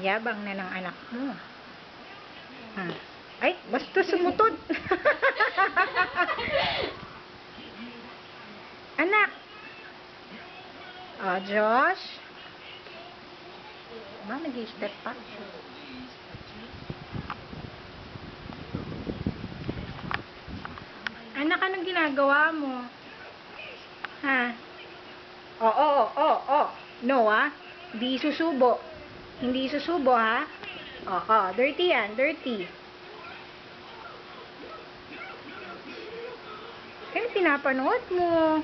Yabang na ng anak mo. Ay, basta sumutod. Anak. Oh, Josh. Nag-i-step pa. Anak, anong ginagawa mo? Ha? Oh. No, ha? Hindi susubo. Hindi susubo, ha? Dirty yan, dirty. Ano pinapanood mo?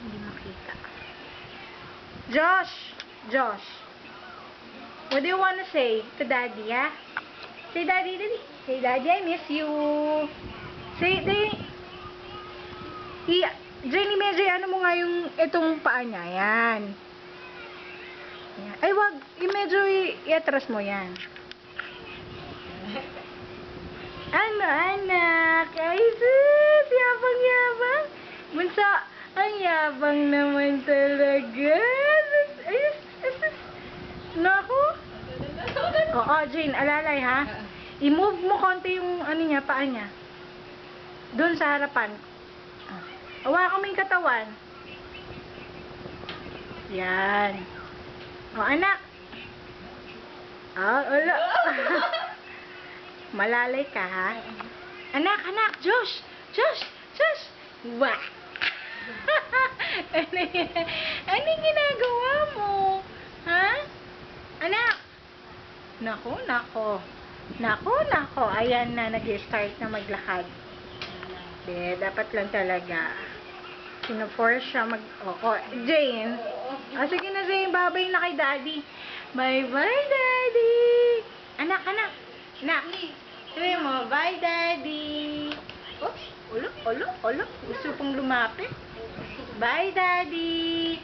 Hindi makita. Josh. What do you wanna say to Daddy, ha? Say, Daddy. Say, Daddy, I miss you. Say, Jenny, medyo ano mo nga yung itong paa niya. Yan. Ay, wag. Medyo i-atras mo yan. Ano, anak? Ay, sis. Yabang. Bunso, ang yabang naman talaga. Ay, sis. Naku. Oo, Jane, alalay, ha? I-move mo konti yung ano niya, paa niya. Doon sa harapan. Hawakan mo yung katawan. Yan. O, anak. Ulo. Malalay ka, ha? Anak. Josh. Wah. Ano ginagawa mo? Ha? Anak. Nako. Ayan na, nag-start na maglakad. Dapat lang talaga. Sino-force siya Jane. Sige na, Jane. Bye-bye na kay Daddy. Bye-bye, Daddy. Anak. Sabi mo, bye, Daddy. Oops. Ulo. Gusto pong lumapit. Bye, Daddy.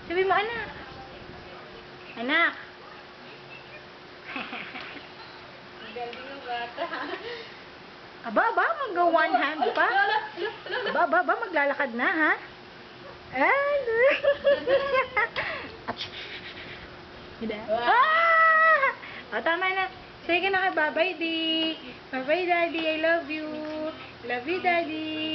Sabi mo, anak. Aba, mag-one hand pa. Aba, maglalakad na, ha? Tama na. Sige na ka, bye-bye, Daddy. Bye-bye, Daddy. I love you. Love you, Daddy.